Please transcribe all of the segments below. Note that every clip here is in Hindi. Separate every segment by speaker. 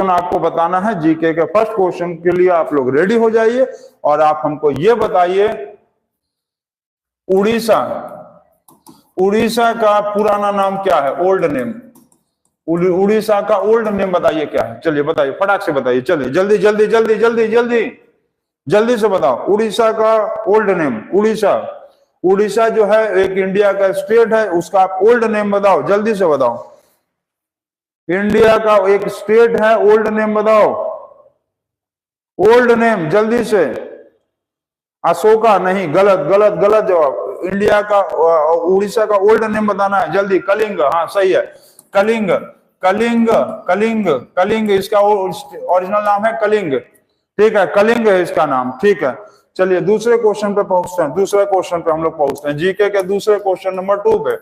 Speaker 1: क्वेश्चन आपको बताना है जीके के फर्स्ट क्वेश्चन के लिए आप लोग रेडी हो जाइए और आप हमको ये बताइए उड़ीसा, उड़ीसा का पुराना नाम क्या है, ओल्ड नेम, उड़ीसा का ओल्ड नेम बताइए क्या है, चलिए बताइए फटाक से बताइए, चलिए जल्दी जल्दी जल्दी जल्दी जल्दी जल्दी से बताओ उड़ीसा का ओल्ड नेम। उड़ीसा, उड़ीसा जो है एक इंडिया का स्टेट है, उसका आप ओल्ड नेम बताओ, जल्दी से बताओ। इंडिया का एक स्टेट है, ओल्ड नेम बताओ, ओल्ड नेम जल्दी से। अशोका नहीं, गलत गलत गलत जवाब। इंडिया का उड़ीसा का ओल्ड नेम बताना है जल्दी। कलिंग, हाँ सही है, कलिंग कलिंग कलिंग कलिंग इसका ओरिजिनल नाम है कलिंग, ठीक है, कलिंग है इसका नाम, ठीक है। चलिए दूसरे क्वेश्चन पे पहुंचते हैं, दूसरे क्वेश्चन पे हम लोग पहुंचते हैं जीके के दूसरे क्वेश्चन नंबर 2 पे।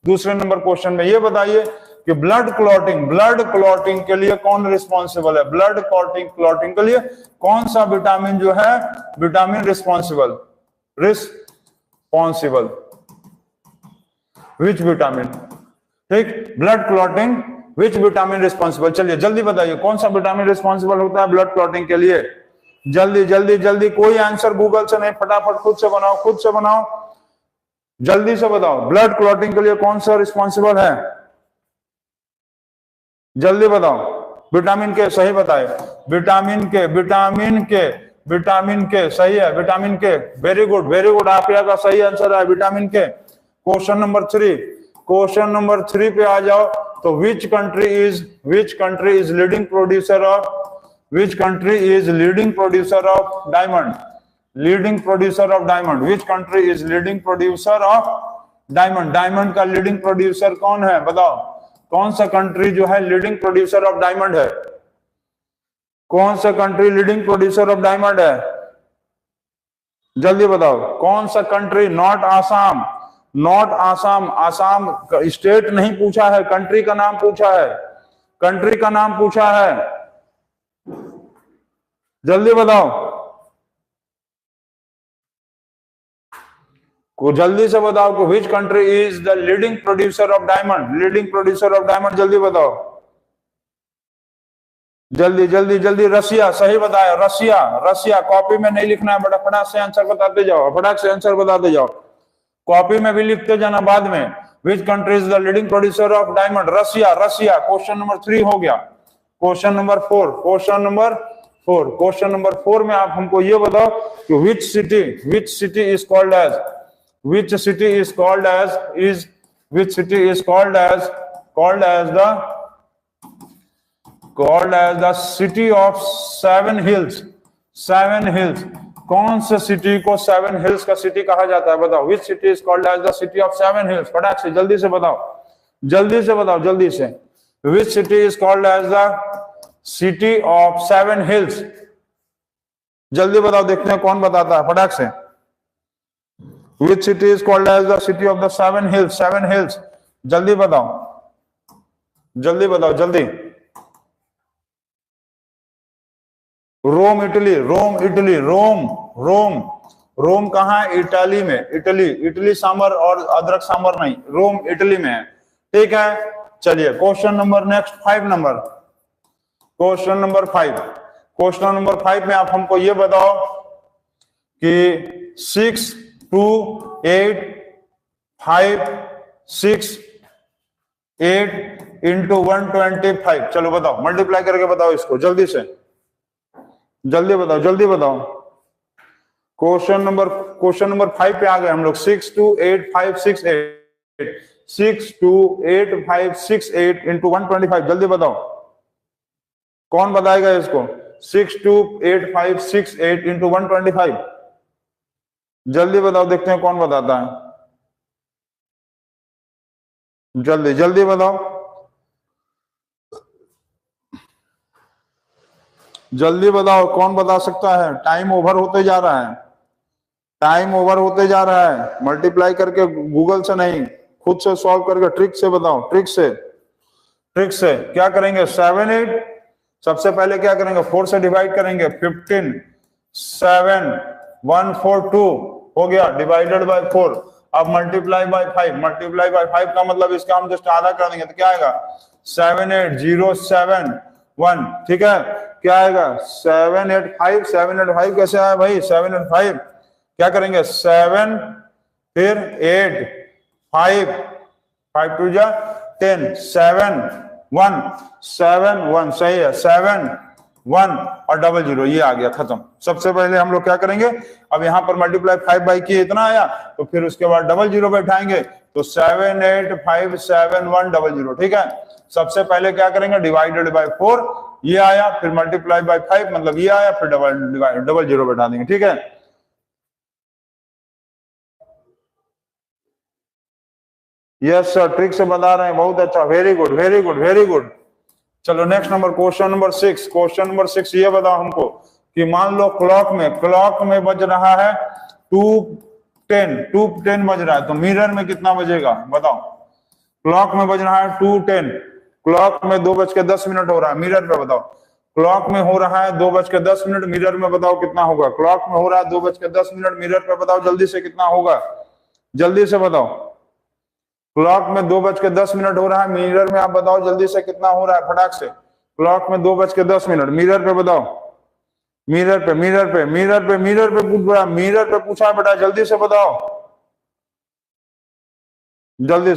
Speaker 1: दूसरे नंबर क्वेश्चन में ये बताइए कि ब्लड क्लॉटिंग के लिए कौन रिस्पॉन्सिबल है, ब्लड क्लॉटिंग के लिए कौन सा विटामिन जो है, विटामिन रिस्पॉन्सिबल विच विटामिन, ठीक, blood clotting which vitamin responsible. चलिए जल्दी बताइए कौन सा विटामिन रिस्पॉन्सिबल होता है ब्लड क्लॉटिंग के लिए, जल्दी जल्दी जल्दी, कोई आंसर गूगल से नहीं, फटाफट खुद से बनाओ, खुद से बनाओ, जल्दी से बताओ ब्लड क्लॉटिंग के लिए कौन सा रिस्पॉन्सिबल है, जल्दी बताओ। विटामिन के, सही बताए, विटामिन के सही है, विटामिन के, वेरी गुड, आप यहाँ का सही आंसर है विटामिन के। क्वेश्चन नंबर 3 पे आ जाओ तो विच country is leading producer of diamond, diamond का लीडिंग प्रोड्यूसर कौन है बताओ, कौन सा कंट्री जो है लीडिंग प्रोड्यूसर ऑफ डायमंड है, कौन सा country leading producer of diamond है, जल्दी बताओ कौन सा country. Not Assam, Assam state नहीं पूछा है, कंट्री का नाम पूछा है, जल्दी बताओ, को जल्दी से बताओ कि विच country is the leading producer of diamond, जल्दी बताओ, जल्दी जल्दी जल्दी। रसिया, सही बताया, रसिया, कॉपी में नहीं लिखना है, बड़ा फटाक से आंसर बताते जाओ, कॉपी में भी लिखते जाना बाद में। Which country is the leading producer of diamond, Russia. Question number 3 हो गया। क्वेश्चन नंबर 4 में आप हमको ये बताओ कि which city is called as the city of 7 hills, कौन से सिटी को 7 हिल्स का सिटी कहा जाता है बताओ, which city is called as the city of 7 hills, फटाक से जल्दी से बताओ, which city is called as the city of 7 hills, जल्दी बताओ, देखते हैं कौन बताता है फटाक से। Which city is called as the city of the 7 hills, जल्दी बताओ जल्दी। रोम कहाँ है, इटली में, इटली सांबर और अदरक सांबर नहीं, रोम इटली में है, ठीक है। चलिए question number next 5 number, question number 5 में आप हमको ये बताओ कि 6 2 8 5 6 8 इंटू 125, चलो बताओ, मल्टीप्लाई करके बताओ इसको, जल्दी बताओ। क्वेश्चन नंबर 5 पे आ गए हम लोग। 6 2 8 5 6 8 इंटू 125, जल्दी बताओ कौन बताएगा इसको। 6 2 8 5 6 8 इंटू 125, जल्दी बताओ, देखते हैं कौन बताता है, जल्दी बताओ, कौन बता सकता है। टाइम ओवर होते जा रहा है, मल्टीप्लाई करके गूगल से नहीं, खुद से सॉल्व करके ट्रिक से बताओ, ट्रिक से क्या करेंगे, 7 8, सबसे पहले क्या करेंगे, 4 से डिवाइड करेंगे, 15 7 1 4 2 हो गया, डिवाइडेड बाय 4। अब मल्टीप्लाई बाय 5 का मतलब इसका हम जस्ट आधा कर देंगे तो क्या आएगा, 7 8 0 7 1, ठीक है। क्या आएगा 785 कैसे आया भाई 785, क्या करेंगे 7 फिर 8 5 5 2 जा 10 7 1 7 1 सही है 7 1 और 00 ये आ गया खत्म। सबसे पहले हम लोग क्या करेंगे, अब यहाँ पर मल्टीप्लाई 5 बाई किए इतना आया, तो फिर उसके बाद 00 बैठाएंगे तो 7857100, ठीक है। सबसे पहले क्या करेंगे डिवाइडेड बाय 4 ये आया, फिर मल्टीप्लाई बाय 5 मतलब ये आया, फिर 00 बैठा देंगे, ठीक है। यस सर ट्रिक से बता रहे हैं, बहुत अच्छा, very good very good very good. चलो next number question number 6। Question number 6 ये बताओ हमको कि मान लो क्लॉक में बज रहा है 2:10 बज रहा है, तो मिरर में कितना बजेगा बताओ। क्लॉक में बज रहा है 2:10, क्लॉक में 2:10 हो रहा है, मिरर पे बताओ। क्लॉक में हो रहा है 2:10, मिरर में बताओ कितना होगा। क्लॉक में हो रहा है 2:10, मिरर पे बताओ जल्दी से कितना होगा, जल्दी से बताओ। क्लॉक में 2:10 हो रहा है, मिरर में आप बताओ जल्दी से कितना हो रहा है फटाक से। क्लॉक में 2:10, मिरर पे बताओ, मिरर पे पूछा बेटा, जल्दी से बताओ, जल्दी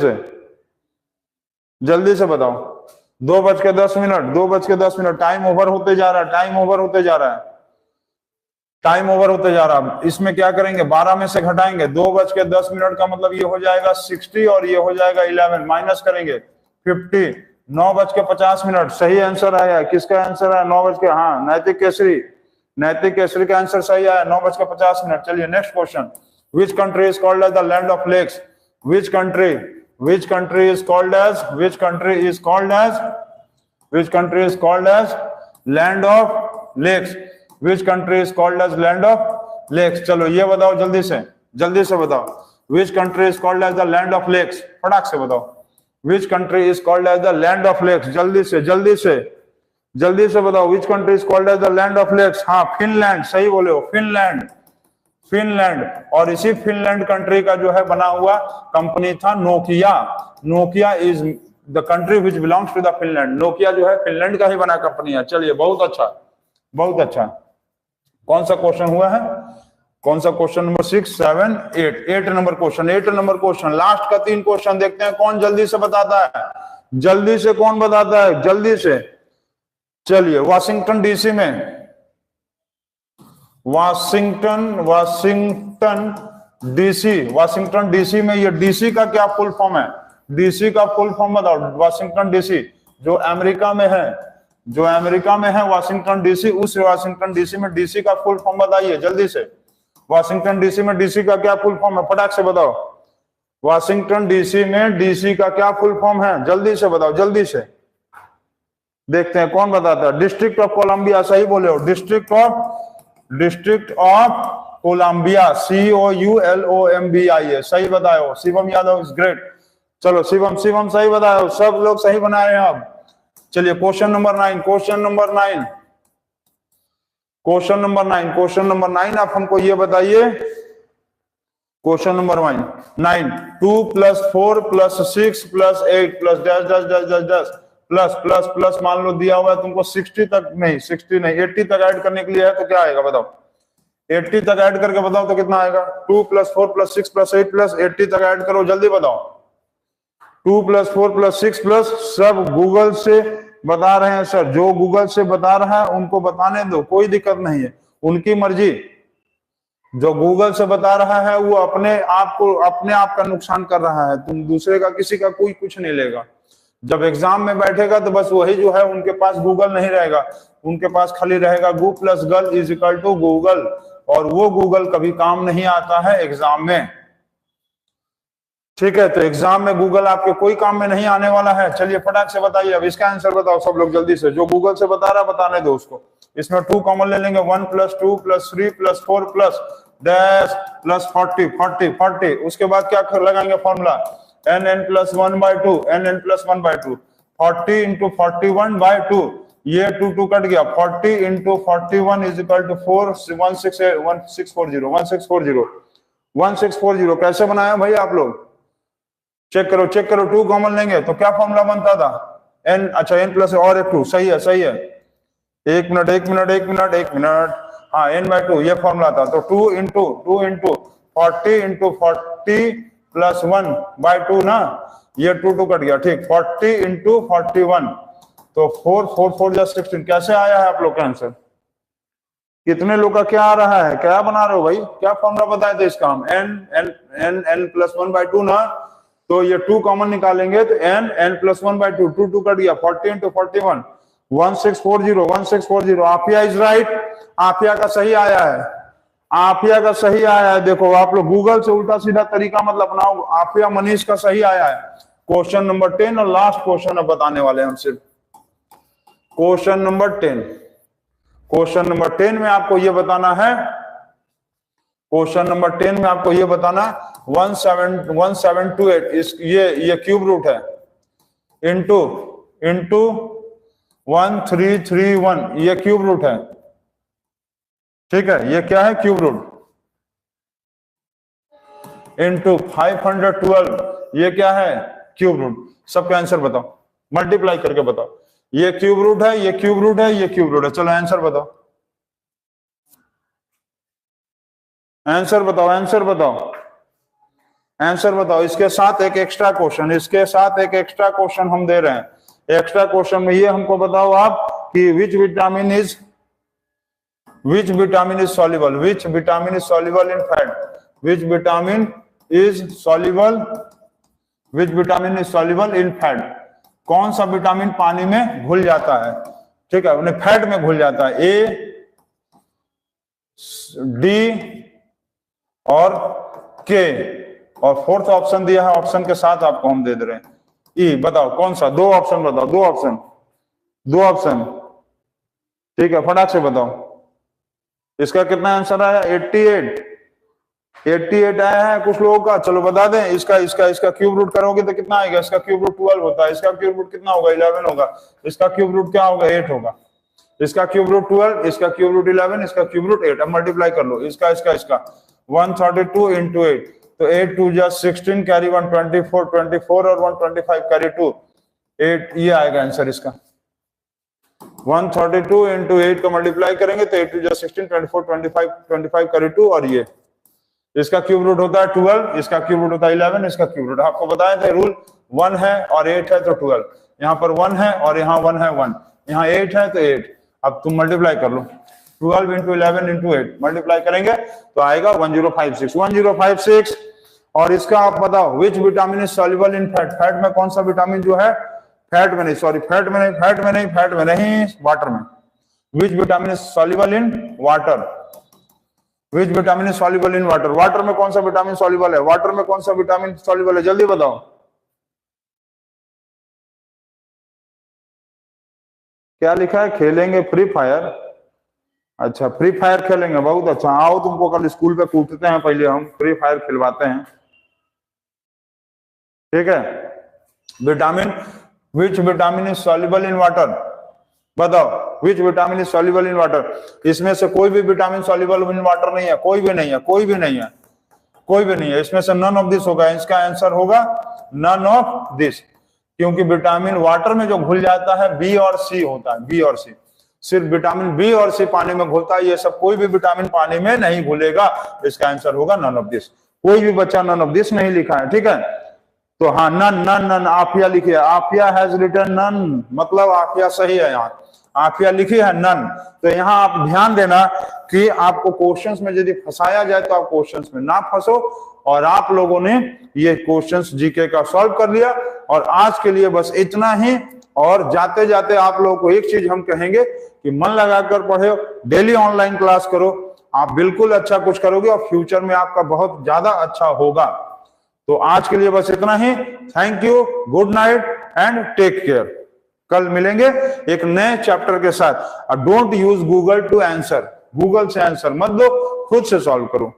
Speaker 1: से बताओ। 2:10, टाइम ओवर होते जा रहा है, टाइम ओवर होते जा रहा है। इसमें क्या करेंगे 12 में से घटाएंगे, 2:10 का मतलब ये हो जाएगा 60 और ये हो जाएगा 11, माइनस करेंगे 50, 9:50। सही आंसर आया, किसका आंसर आया 9 हाँ नैतिक केसरी का आंसर सही आया 9:50। चलिए next question. Which country is called as the land of lakes, which country is called as land of lakes, Which country is called as land of lakes? चलो ये बताओ जल्दी से बताओ। Which country is called as the land of lakes? फटाक से बताओ। Which country is called as the land of lakes? जल्दी से बताओ। Which country is called as the land of lakes? हाँ फिनलैंड, सही बोले हो, फिनलैंड। और इसी फिनलैंड कंट्री का जो है बना हुआ कंपनी था Nokia is the country which belongs to the Finland. Nokia जो है फिनलैंड का ही बना कंपनी है। चलिए बहुत अच्छा। कौन सा क्वेश्चन हुआ है, कौन सा question number 6 7 8 number question. Last का 3 क्वेश्चन देखते हैं कौन जल्दी से बताता है, कौन बताता है जल्दी से। चलिए वाशिंगटन डीसी में ये डीसी का क्या फुल फॉर्म है, डीसी का फुल फॉर्म बताओ। वाशिंगटन डीसी जो अमेरिका में है वाशिंगटन डीसी, उस वाशिंगटन डीसी में डीसी का फुल फॉर्म बताइए जल्दी से। वाशिंगटन डीसी में डीसी का क्या फुल फॉर्म है फटाक से बताओ। वाशिंगटन डीसी में डीसी का क्या फुल फॉर्म है जल्दी से बताओ, जल्दी से देखते हैं कौन बताता है। डिस्ट्रिक्ट ऑफ कोलंबिया, सही बोले हो, डिस्ट्रिक्ट ऑफ कोलंबिया, COULOMBIA, सही बताए हो। Shivam Yadav is great. चलो शिवम सही बताए हो, सब लोग सही बनाए हैं अब। चलिए क्वेश्चन नंबर 9 आप हमको ये बताइए। क्वेश्चन नंबर 9 2 + 4 + 6 + 8 + डैश प्लस मान लो दिया हुआ है तुमको 60 नहीं 80 तक ऐड करने के लिए है, तो क्या आएगा बताओ। 80 तक ऐड करके बताओ तो कितना आएगा। 2 + 4 + 6 + 8 + 80 तक ऐड करो, जल्दी बताओ। 2 + 4 + 6 + सब गूगल से बता रहे हैं सर, जो गूगल से बता रहा है उनको बताने दो, कोई दिक्कत नहीं है, उनकी मर्जी। जो गूगल से बता रहा है वो अपने आप का नुकसान कर रहा है, तुम दूसरे का किसी का कोई कुछ नहीं लेगा। जब एग्जाम में बैठेगा तो बस वही जो है उनके पास गूगल नहीं रहेगा, उनके पास खाली रहेगा गू + गल = गूगल, और वो गूगल कभी काम नहीं आता है एग्जाम में, ठीक है। तो एग्जाम में गूगल आपके कोई काम में नहीं आने वाला है। चलिए फटाक से बताइए, अब इसका आंसर बताओ सब लोग जल्दी से, जो गूगल से बता रहा बताने दो उसको। इसमें 2 कॉमन ले लेंगे, 1 + 2 + 3 + 4 + डैश + 40। उसके बाद क्या लगाएंगे फॉर्मूला, n + 1/2 n + 1/2 40 × 41/2, ये 2 कट गया, 40 × 41 = 4 1640 कैसे बनाया भाई आप लोग, चेक करो। 2 कॉमन लेंगे तो क्या फॉर्मूला बनता था, n, अच्छा n प्लस और एक 2, सही है सही है। एक मिनट एक मिनट एक मिनट एक मिनट, हाँ n/2 ये फॉर्मूला था, तो 2 इंटू 40 इंटू 40 प्लस 1/2 ना, ये 2 कट गया, ठीक। 40 इंटू 41, तो 4 4 4 जा 16। कैसे आया है आप लोग का आंसर? कितने लोग का क्या आ रहा है, क्या बना रहे हो भाई, क्या फॉर्मूला बताए थे इसका हम? n प्लस 1/2 ना, तो ये 2 कॉमन निकालेंगे तो n प्लस 1/2, 2 कट गया, 40 into 41 1640। Afiya is right, Afiya का सही आया है, आफिया का सही आया है। देखो आप लोग गूगल से उल्टा सीधा तरीका मत अपनाओ, आफिया मनीष का सही आया है। क्वेश्चन नंबर 10 और लास्ट क्वेश्चन अब बताने वाले हैं हम सिर्फ। क्वेश्चन नंबर 10, क्वेश्चन नंबर 10 में आपको ये बताना है, क्वेश्चन नंबर 10 में आपको ये बताना 1728 इस ये क्यूब रूट है, इंटू 1331 ये क्यूब रूट है, ठीक है। ये क्या है? Cube root. इंटू 512 ये क्या है? Cube root. सबका आंसर बताओ, मल्टीप्लाई करके बताओ। ये क्यूब रूट है, ये क्यूब रूट है, ये क्यूब रूट है। चलो आंसर बताओ, आंसर बताओ, आंसर बताओ, आंसर बताओ। इसके साथ एक एक्स्ट्रा क्वेश्चन, इसके साथ एक एक्स्ट्रा क्वेश्चन हम दे रहे हैं। एक्स्ट्रा क्वेश्चन में ये हमको बताओ आप कि विच vitamin is soluble, which vitamin is soluble in fat, which vitamin is soluble in fat. कौन सा विटामिन पानी में घुल जाता है, ठीक है, उन्हें फैट में घुल जाता है? ए, डी और के, और फोर्थ ऑप्शन दिया है, ऑप्शन के साथ आपको हम दे दे रहे हैं ई। बताओ कौन सा? 2 ऑप्शन बताओ, 2 ऑप्शन, ठीक है, फटाक से बताओ। इसका कितना आंसर आया? 88 आया है कुछ लोगों का। चलो बता दें, इसका क्यूब रूट करोगे तो कितना आएगा? इसका क्यूब रूट 12 होता है, इसका क्यूब रूट कितना होगा? 11 होगा। इसका क्यूब रूट क्या होगा? 8 होगा। इसका क्यूब रूट 12, इसका क्यूब रूट 11, इसका क्यूब रूट 8। अब मल्टीप्लाई कर लो इसका 132 इंटू 8, तो 8 2 जा 16, कैरी 1 24 और 125 कैरी 2 8, ये आएगा आंसर इसका। 132 इंटू 8 का मल्टीप्लाई करेंगे तो 8 2 जा 16, 24 25 कैरी 2, और ये इसका क्यूब रूट होता है 12, इसका क्यूब रूट होता है 11, इसका क्यूब रूट आपको बताए थे रूल। 1 है और 8 है तो 12, यहाँ पर 1 है और यहाँ 1 है 1, यहाँ 8 है तो 8। अब तुम मल्टीप्लाई कर लो, 12 इंटू 11 इंटू 8 मल्टीप्लाई करेंगे तो आएगा 1056। और इसका आप बताओ which vitamin is soluble in fat, fat में कौन सा विटामिन जो है, फैट में नहीं, वाटर में। विच vitamin is soluble in water, which vitamin is soluble in water, water में कौन सा विटामिन सॉल्युबल है, वाटर में कौन सा विटामिन सॉल्युबल है, जल्दी बताओ। क्या लिखा है? खेलेंगे फ्री फायर। अच्छा फ्री फायर खेलेंगे, बहुत अच्छा। आओ तुमको कल स्कूल पे कूदते हैं, पहले हम फ्री फायर खिलवाते हैं, ठीक है। Vitamin, which vitamin is soluble in water, बताओ which vitamin is soluble in water. इसमें से कोई भी विटामिन सॉल्युबल इन वाटर नहीं है, कोई भी नहीं है। इसमें से नन ऑफ दिस होगा, इसका आंसर होगा नन ऑफ दिस, क्योंकि विटामिन वाटर में जो घुल जाता है बी और सी होता है, बी और सी, सिर्फ विटामिन बी और सी पानी में घुलता है, ये सब कोई भी विटामिन पानी में नहीं घुलेगा। इसका आंसर होगा नन ऑफ दिस। कोई भी बच्चा नन ऑफ दिस नहीं लिखा है, ठीक है। तो हाँ नन आफिया लिखिए, आफिया हैज रिटन नन, मतलब आफिया सही है, यहाँ आफिया लिखी है नन। तो यहाँ आप ध्यान देना कि आपको क्वेश्चंस में यदि फंसाया जाए तो आप क्वेश्चंस में ना फंसो। और आप लोगों ने ये क्वेश्चंस जीके का सॉल्व कर लिया, और आज के लिए बस इतना ही। और जाते जाते आप लोगों को एक चीज हम कहेंगे कि मन लगाकर पढ़ो, डेली ऑनलाइन क्लास करो, आप बिल्कुल अच्छा कुछ करोगे और फ्यूचर में आपका बहुत ज्यादा अच्छा होगा। तो आज के लिए बस इतना ही। Thank you, good night and take care. कल मिलेंगे एक नए चैप्टर के साथ। Don't use Google to answer, Google से आंसर मत दो, खुद से सॉल्व करो।